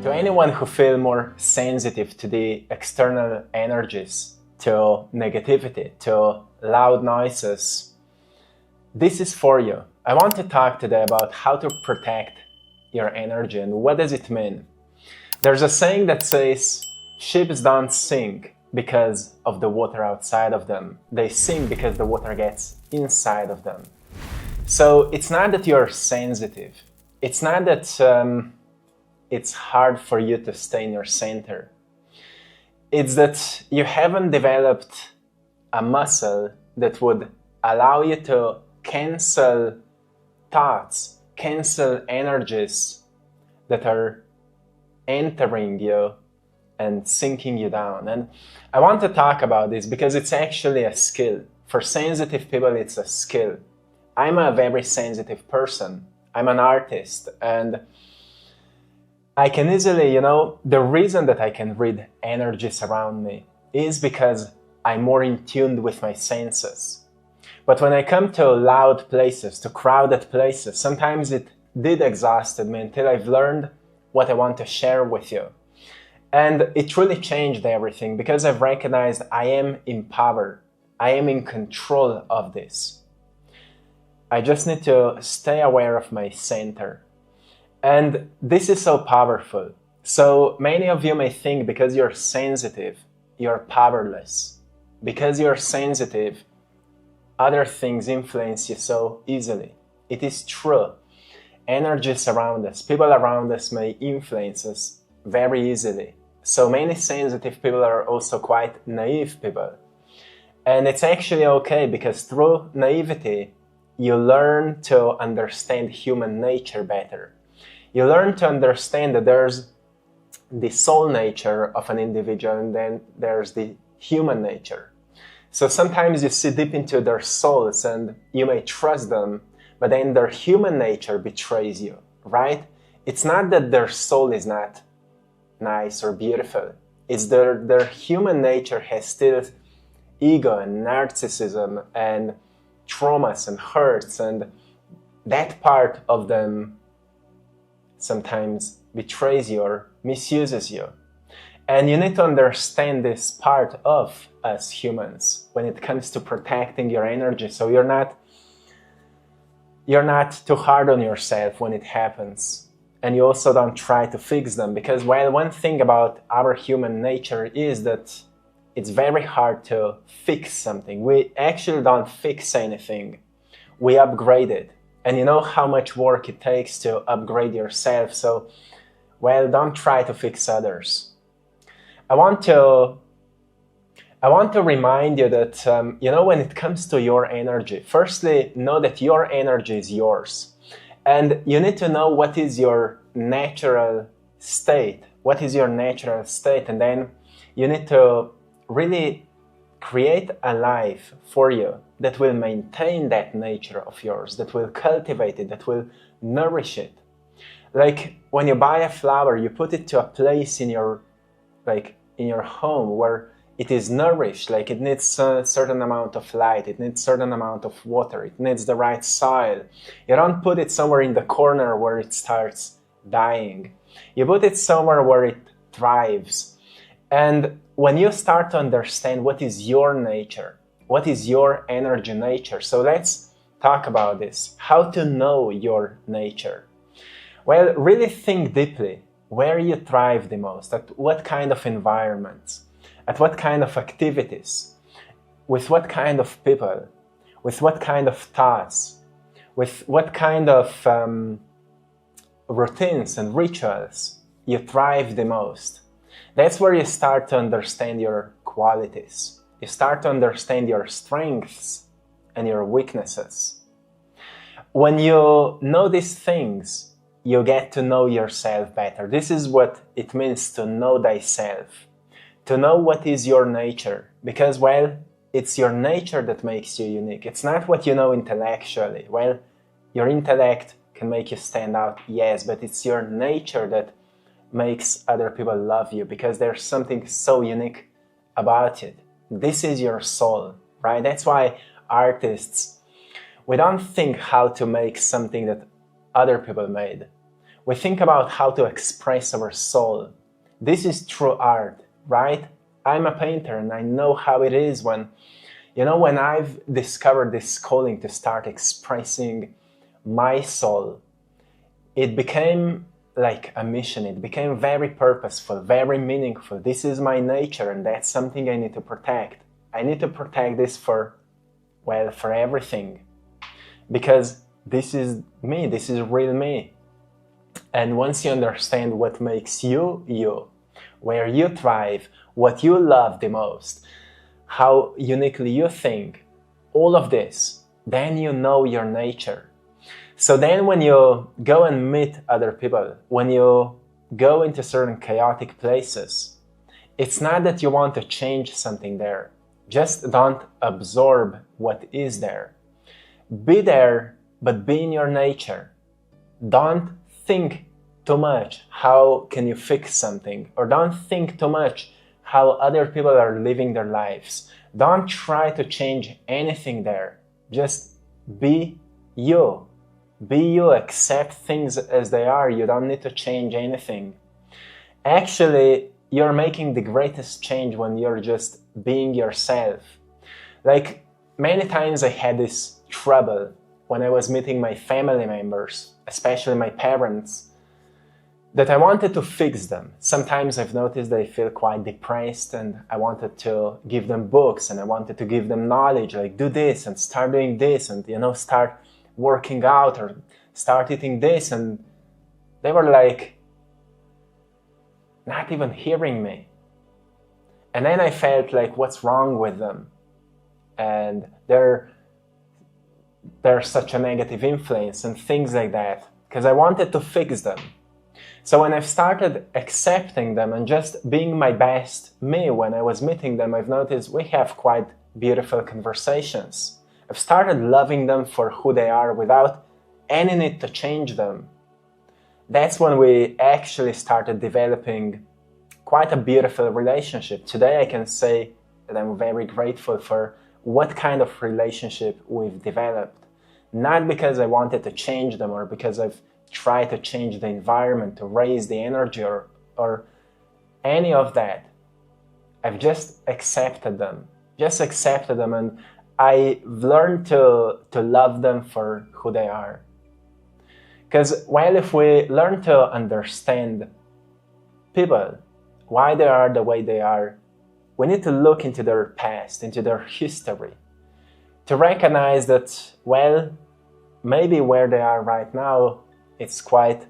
To anyone who feel more sensitive to the external energies, to negativity, to loud noises, this is for you. I want to talk today about how to protect your energy and what does it mean. There's a saying that says, ships don't sink because of the water outside of them. They sink because the water gets inside of them. So it's not that you're sensitive. It's not that it's hard for you to stay in your center. It's that you haven't developed a muscle that would allow you to cancel thoughts, cancel energies that are entering you and sinking you down. And I want to talk about this because it's actually a skill. For sensitive people, it's a skill. I'm a very sensitive person. I'm an artist, and I can easily, the reason that I can read energies around me is because I'm more in tune with my senses. But when I come to loud places, to crowded places, sometimes it did exhaust me until I've learned what I want to share with you. And it really changed everything because I've recognized I am in power. I am in control of this. I just need to stay aware of my center. And this is so powerful. So many of you may think because you're sensitive, you're powerless. Because you're sensitive, other things influence you so easily. It is true. Energies around us, people around us may influence us very easily. So many sensitive people are also quite naive people. And it's actually okay because through naivety, you learn to understand human nature better. You learn to understand that there's the soul nature of an individual and then there's the human nature. So sometimes you see deep into their souls and you may trust them, but then their human nature betrays you, right? It's not that their soul is not nice or beautiful. It's their human nature has still ego and narcissism and traumas and hurts, and that part of them sometimes betrays you or misuses you. And you need to understand this part of us humans when it comes to protecting your energy, so you're not too hard on yourself when it happens. And you also don't try to fix them, because while one thing about our human nature is that it's very hard to fix something. We actually don't fix anything. We upgrade it. And you know how much work it takes to upgrade yourself. So, well, don't try to fix others. I want to remind you that, when it comes to your energy, firstly, know that your energy is yours. And you need to know what is your natural state. What is your natural state? And then you need to really create a life for you that will maintain that nature of yours, that will cultivate it, that will nourish it. Like when you buy a flower, you put it to a place in your home where it is nourished, like it needs a certain amount of light, it needs a certain amount of water, it needs the right soil. You don't put it somewhere in the corner where it starts dying. You put it somewhere where it thrives. And when you start to understand what is your nature, what is your energy nature, so let's talk about this. How to know your nature? Well, really think deeply where you thrive the most, at what kind of environments, at what kind of activities, with what kind of people, with what kind of thoughts, with what kind of routines and rituals you thrive the most. That's where you start to understand your qualities. You start to understand your strengths and your weaknesses. When you know these things, you get to know yourself better. This is what it means to know thyself. To know what is your nature. Because, well, it's your nature that makes you unique. It's not what you know intellectually. Well, your intellect can make you stand out, yes, but it's your nature that makes other people love you because there's something so unique about it. This is your soul, right? That's why artists, we don't think how to make something that other people made. we think about how to express our soul. This is true art, right? I'm a painter and I know how it is when I've discovered this calling to start expressing my soul, it became like a mission. It became very purposeful, very meaningful. This is my nature and that's something I need to protect. I need to protect this for everything. Because this is me, this is real me. And once you understand what makes you, you, where you thrive, what you love the most, how uniquely you think, all of this, then you know your nature. So then when you go and meet other people, when you go into certain chaotic places, it's not that you want to change something there. Just don't absorb what is there. Be there, but be in your nature. Don't think too much how can you fix something, or don't think too much how other people are living their lives. Don't try to change anything there. Just be you. Be you, accept things as they are. You don't need to change anything. Actually, you're making the greatest change when you're just being yourself. Like, many times I had this trouble when I was meeting my family members, especially my parents, that I wanted to fix them. Sometimes I've noticed they feel quite depressed and I wanted to give them books and I wanted to give them knowledge, like do this and start doing this and, start working out or start eating this. And they were like, not even hearing me. And then I felt like, what's wrong with them? And they're such a negative influence and things like that, because I wanted to fix them. So when I've started accepting them and just being my best me when I was meeting them, I've noticed we have quite beautiful conversations. I've started loving them for who they are without any need to change them. That's when we actually started developing quite a beautiful relationship. Today I can say that I'm very grateful for what kind of relationship we've developed. Not because I wanted to change them or because I've tried to change the environment to raise the energy or any of that. I've just accepted them. And I've learned to love them for who they are. Because if we learn to understand people, why they are the way they are, we need to look into their past, into their history, to recognize that, maybe where they are right now, it's quite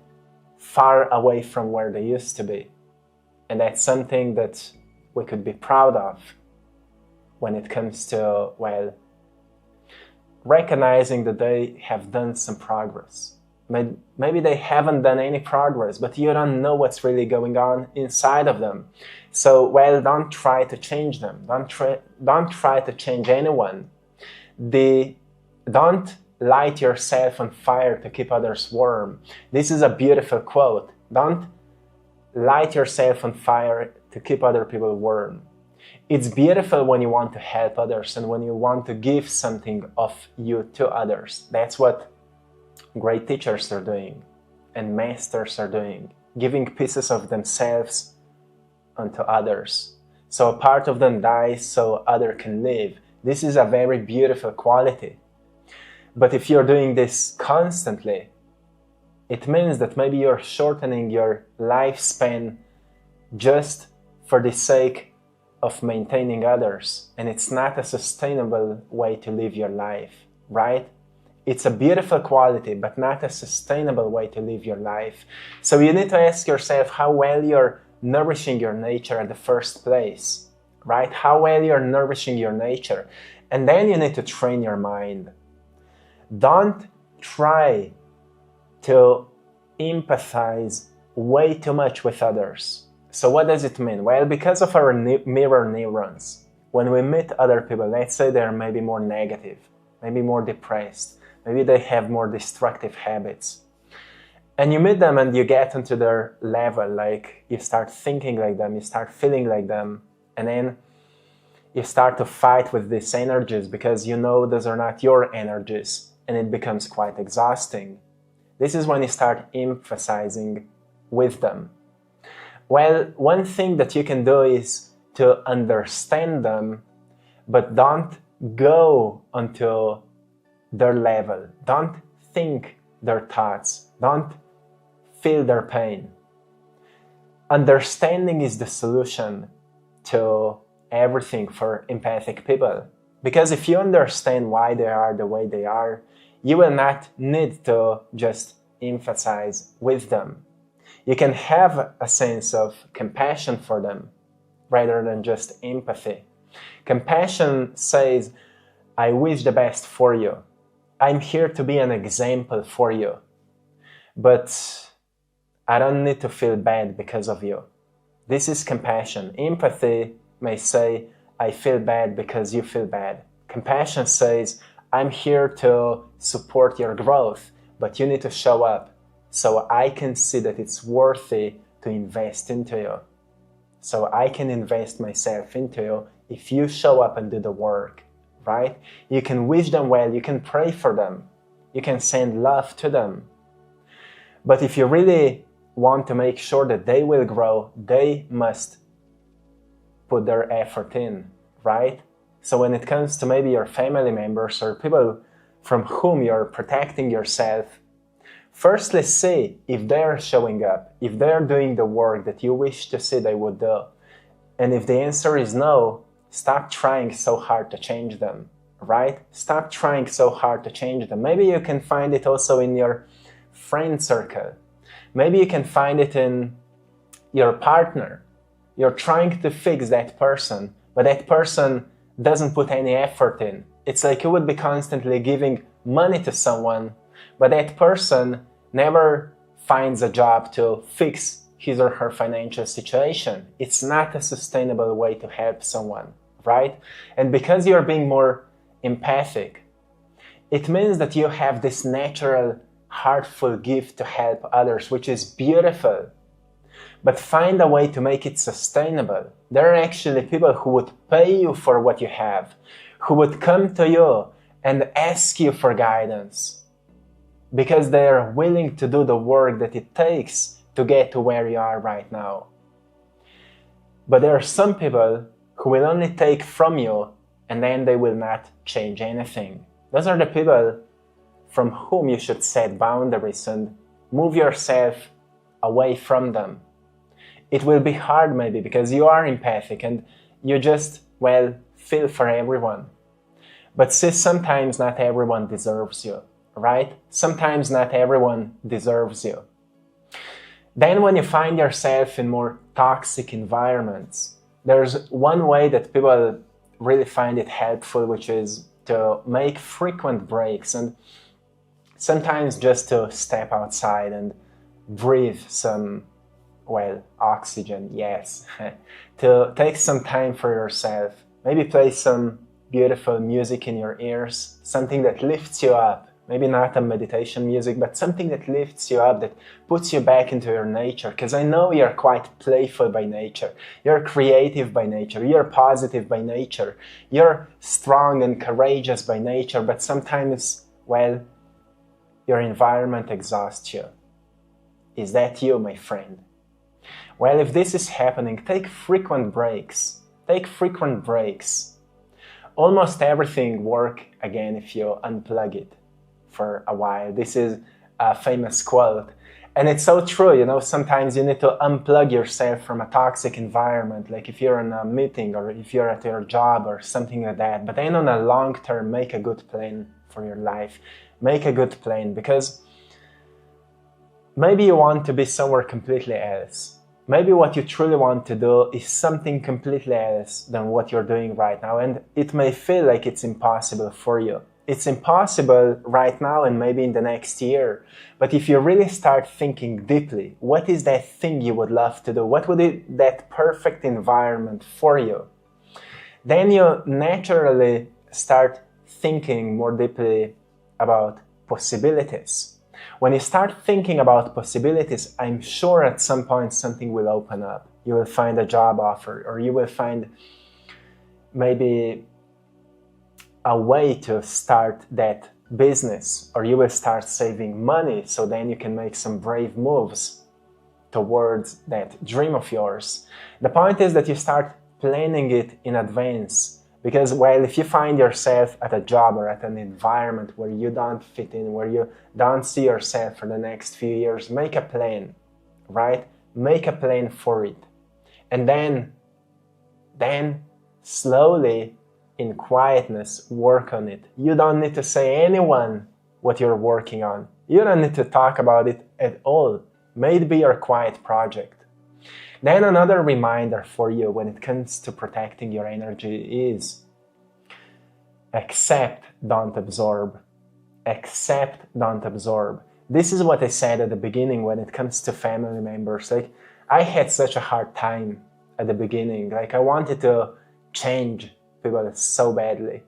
far away from where they used to be. And that's something that we could be proud of when it comes to, recognizing that they have done some progress. Maybe they haven't done any progress, but you don't know what's really going on inside of them. So, don't try to change them. Don't try to change anyone. Don't light yourself on fire to keep others warm. This is a beautiful quote. Don't light yourself on fire to keep other people warm. It's beautiful when you want to help others and when you want to give something of you to others. That's what great teachers are doing and masters are doing, giving pieces of themselves unto others. So a part of them dies so others can live. This is a very beautiful quality. But if you're doing this constantly, it means that maybe you're shortening your lifespan just for the sake of maintaining others. And it's not a sustainable way to live your life, right? It's a beautiful quality, but not a sustainable way to live your life. So you need to ask yourself how well you're nourishing your nature at the first place, right? How well you're nourishing your nature. And then you need to train your mind. Don't try to empathize way too much with others. So what does it mean? Because of our mirror neurons, when we meet other people, let's say they're maybe more negative, maybe more depressed, maybe they have more destructive habits. And you meet them and you get into their level, like you start thinking like them, you start feeling like them, and then you start to fight with these energies because those are not your energies, and it becomes quite exhausting. This is when you start emphasizing with them. Well, one thing that you can do is to understand them, but don't go onto their level. Don't think their thoughts. Don't feel their pain. Understanding is the solution to everything for empathic people. Because if you understand why they are the way they are, you will not need to just emphasize with them. You can have a sense of compassion for them rather than just empathy. Compassion says, I wish the best for you. I'm here to be an example for you. But I don't need to feel bad because of you. This is compassion. Empathy may say, I feel bad because you feel bad. Compassion says, I'm here to support your growth, but you need to show up so I can see that it's worthy to invest into you. So I can invest myself into you if you show up and do the work, right? You can wish them well, you can pray for them, you can send love to them. But if you really want to make sure that they will grow, they must put their effort in, right? So when it comes to maybe your family members or people from whom you're protecting yourself, firstly see if they're showing up, if they're doing the work that you wish to see they would do. And if the answer is no, stop trying so hard to change them, right? Stop trying so hard to change them. Maybe you can find it also in your friend circle. Maybe you can find it in your partner. You're trying to fix that person, but that person doesn't put any effort in. It's like you would be constantly giving money to someone, but that person never finds a job to fix his or her financial situation. It's not a sustainable way to help someone, right? And because you're being more empathic, it means that you have this natural, heartful gift to help others, which is beautiful. But find a way to make it sustainable. There are actually people who would pay you for what you have, who would come to you and ask you for guidance because they are willing to do the work that it takes to get to where you are right now. But there are some people who will only take from you and then they will not change anything. Those are the people from whom you should set boundaries and move yourself away from them. It will be hard maybe because you are empathic and you just, feel for everyone. But see, sometimes not everyone deserves you, right? Sometimes not everyone deserves you. Then when you find yourself in more toxic environments, there's one way that people really find it helpful, which is to make frequent breaks and sometimes just to step outside and breathe some, oxygen, yes. To take some time for yourself. Maybe play some beautiful music in your ears, something that lifts you up. Maybe not a meditation music, but something that lifts you up, that puts you back into your nature. Because I know you're quite playful by nature. You're creative by nature. You're positive by nature. You're strong and courageous by nature. But sometimes, your environment exhausts you. Is that you, my friend? Well, if this is happening, take frequent breaks. Take frequent breaks. Almost everything works again if you unplug it for a while. This is a famous quote. And it's so true, sometimes you need to unplug yourself from a toxic environment, like if you're in a meeting or if you're at your job or something like that. But then on a long term, make a good plan for your life. Make a good plan because maybe you want to be somewhere completely else. Maybe what you truly want to do is something completely else than what you're doing right now. And it may feel like it's impossible for you. It's impossible right now and maybe in the next year. But if you really start thinking deeply, what is that thing you would love to do? What would be that perfect environment for you? Then you naturally start thinking more deeply about possibilities. When you start thinking about possibilities, I'm sure at some point something will open up. You will find a job offer, or you will find maybe a way to start that business, or you will start saving money so then you can make some brave moves towards that dream of yours. The point is that you start planning it in advance, because if you find yourself at a job or at an environment where you don't fit in, where you don't see yourself for the next few years, make a plan, right? Make a plan for it. And then slowly, in quietness, work on it. You don't need to say anyone what you're working on. You don't need to talk about it at all. May it be your quiet project. Then another reminder for you when it comes to protecting your energy is accept, don't absorb. Accept, don't absorb. This is what I said at the beginning when it comes to family members. I had such a hard time at the beginning. I wanted to change people so badly.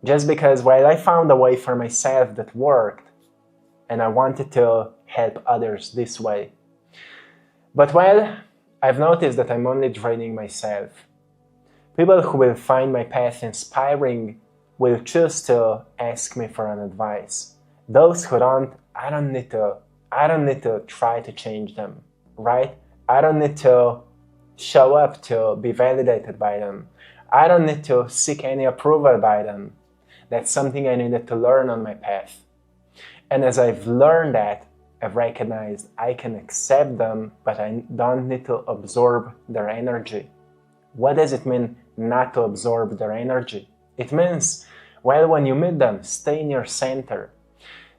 Just because, I found a way for myself that worked, and I wanted to help others this way. But I've noticed that I'm only draining myself. People who will find my path inspiring will choose to ask me for an advice. Those who don't, I don't need to try to change them, right? I don't need to show up to be validated by them. I don't need to seek any approval by them. That's something I needed to learn on my path. And as I've learned that, I've recognized I can accept them, but I don't need to absorb their energy. What does it mean not to absorb their energy? It means, when you meet them, stay in your center.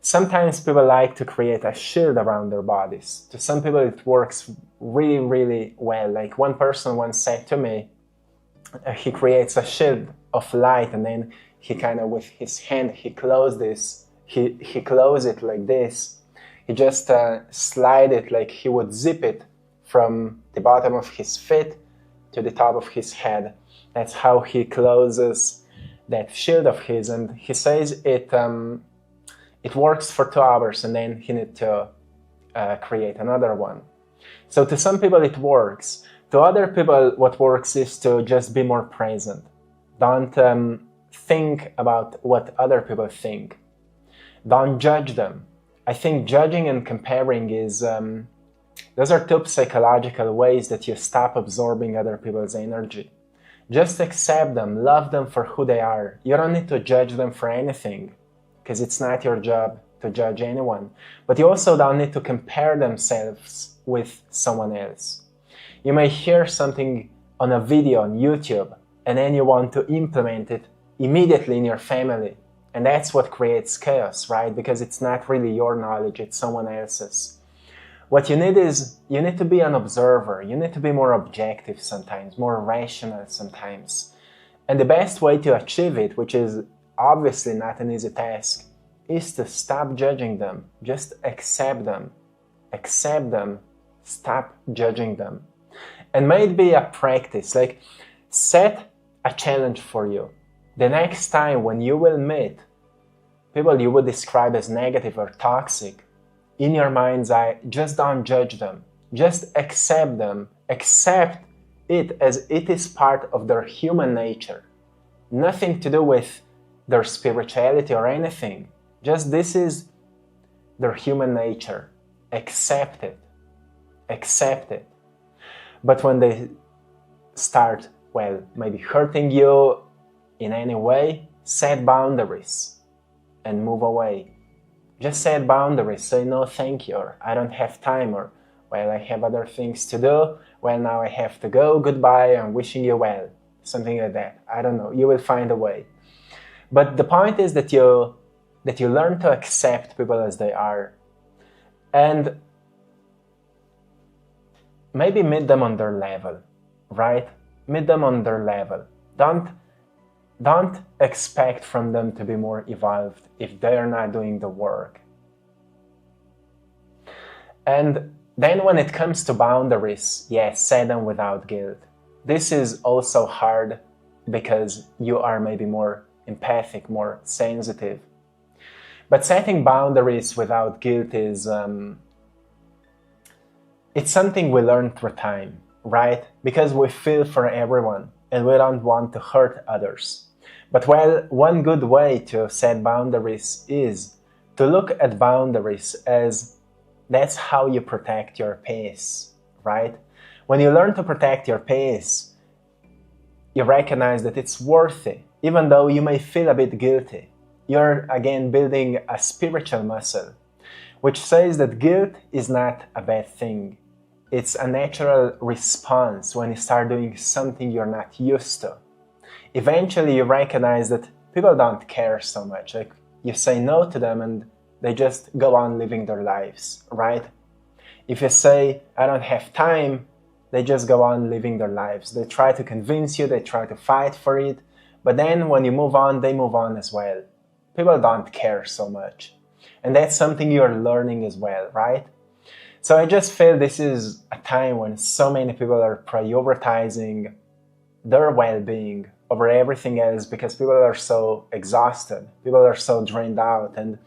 Sometimes people like to create a shield around their bodies. To some people it works really, really well. One person once said to me, he creates a shield of light, and then he kind of, with his hand, he closes it like this. He just slide it like he would zip it from the bottom of his feet to the top of his head. That's how he closes that shield of his, and he says it works for 2 hours, and then he needs to create another one. So to some people it works. To other people, what works is to just be more present. Don't think about what other people think. Don't judge them. I think judging and comparing is, those are 2 psychological ways that you stop absorbing other people's energy. Just accept them, love them for who they are. You don't need to judge them for anything, because it's not your job to judge anyone. But you also don't need to compare themselves with someone else. You may hear something on a video on YouTube, and then you want to implement it immediately in your family. And that's what creates chaos, right? Because it's not really your knowledge, it's someone else's. What you need is, you need to be an observer. You need to be more objective sometimes, more rational sometimes. And the best way to achieve it, which is obviously not an easy task, is to stop judging them. Just accept them. Accept them. Stop judging them. And may it be a practice, set a challenge for you. The next time when you will meet people you would describe as negative or toxic, in your mind's eye, just don't judge them. Just accept them. Accept it as it is part of their human nature. Nothing to do with their spirituality or anything. Just this is their human nature. Accept it. Accept it. But when they start, maybe hurting you in any way, set boundaries and move away. Just set boundaries. Say no thank you, or I don't have time, or I have other things to do. Now I have to go. Goodbye. I'm wishing you well. Something like that. I don't know. You will find a way. But the point is that you learn to accept people as they are. And maybe meet them on their level, right? Meet them on their level. Don't expect from them to be more evolved if they are not doing the work. And then when it comes to boundaries, set them without guilt. This is also hard because you are maybe more empathic, more sensitive. But setting boundaries without guilt is, it's something we learn through time, right? Because we feel for everyone and we don't want to hurt others. But well, one good way to set boundaries is to look at boundaries as that's how you protect your peace, right? When you learn to protect your peace, you recognize that it's worth it, even though you may feel a bit guilty. You're again building a spiritual muscle, which says that guilt is not a bad thing. It's a natural response when you start doing something you're not used to. Eventually you recognize that people don't care so much. Like, you say no to them and they just go on living their lives, right? If you say, I don't have time, they just go on living their lives. They try to convince you, they try to fight for it, but then when you move on, they move on as well. People don't care so much. And that's something you're learning as well, right? So I just feel this is a time when so many people are prioritizing their well-being over everything else because people are so exhausted, people are so drained out. And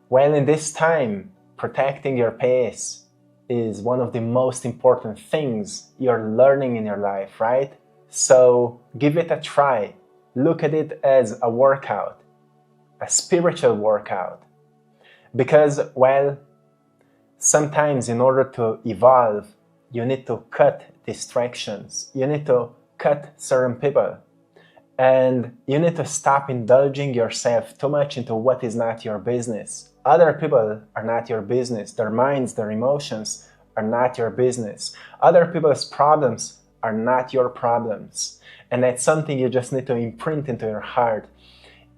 well, in this time, protecting your pace is one of the most important things you're learning in your life, right? So give it a try. Look at it as a workout, a spiritual workout. Because, well, sometimes in order to evolve, you need to cut distractions. You need to cut certain people. And you need to stop indulging yourself too much into what is not your business. Other people are not your business. Their minds, their emotions are not your business. Other people's problems are not your problems. And that's something you just need to imprint into your heart.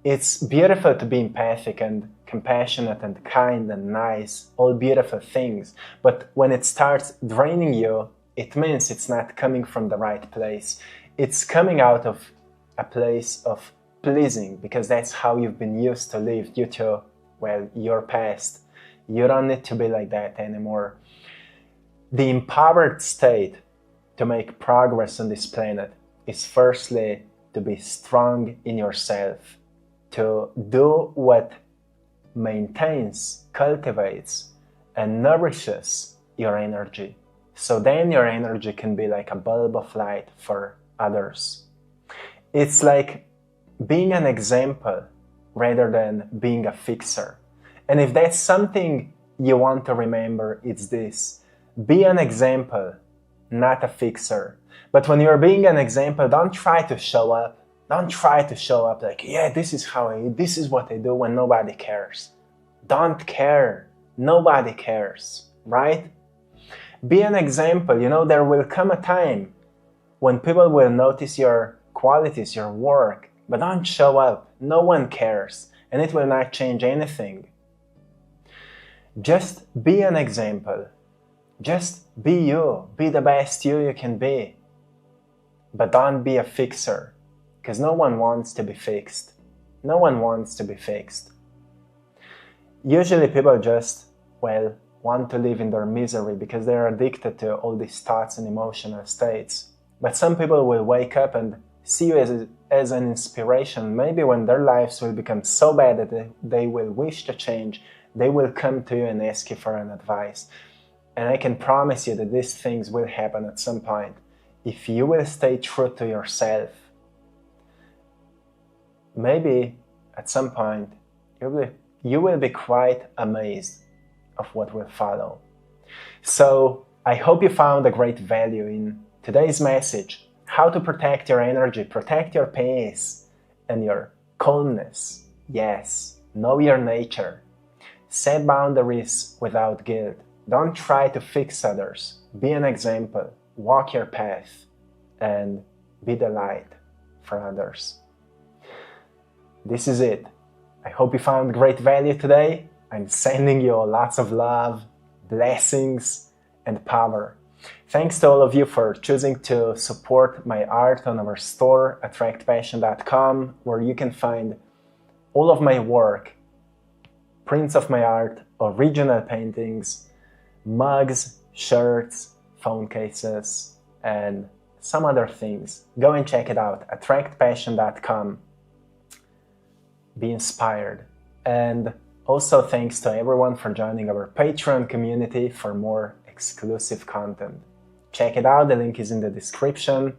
It's beautiful to be empathic and compassionate and kind and nice, all beautiful things. But when it starts draining you, it means it's not coming from the right place. It's coming out of a place of pleasing, because that's how you've been used to live due to, well, your past. You don't need to be like that anymore. The empowered state to make progress on this planet is firstly to be strong in yourself, to do what maintains, cultivates, and nourishes your energy. So then your energy can be like a bulb of light for others. It's like being an example rather than being a fixer. And if that's something you want to remember, it's this. Be an example, not a fixer. But when you're being an example, don't try to show up. Don't try to show up like, yeah, this is what I do when nobody cares. Don't care. Nobody cares, right? Be an example. You know, there will come a time when people will notice your qualities, your work, but don't show up. No one cares, and it will not change anything. Just be an example. Just be you. Be the best you can be. But don't be a fixer, because no one wants to be fixed. No one wants to be fixed. Usually people just, well, want to live in their misery because they're addicted to all these thoughts and emotional states. But some people will wake up and see you as an inspiration. Maybe when their lives will become so bad that they will wish to change, they will come to you and ask you for an advice. And I can promise you that these things will happen at some point. If you will stay true to yourself, maybe at some point you will be quite amazed of what will follow. So I hope you found a great value in today's message. How to protect your energy, protect your pace and your calmness. Yes, know your nature. Set boundaries without guilt. Don't try to fix others. Be an example. Walk your path and be the light for others. This is it. I hope you found great value today. I'm sending you lots of love, blessings, and power. Thanks to all of you for choosing to support my art on our store, AttractPassion.com, where you can find all of my work, prints of my art, original paintings, mugs, shirts, phone cases, and some other things. Go and check it out, AttractPassion.com. Be inspired. And also thanks to everyone for joining our Patreon community for more exclusive content. Check it out, the link is in the description.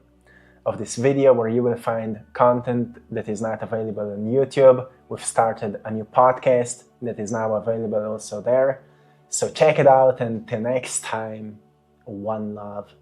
of this video where you will find content that is not available on YouTube. We've started a new podcast that is now available also there. So check it out, and till next time, one love.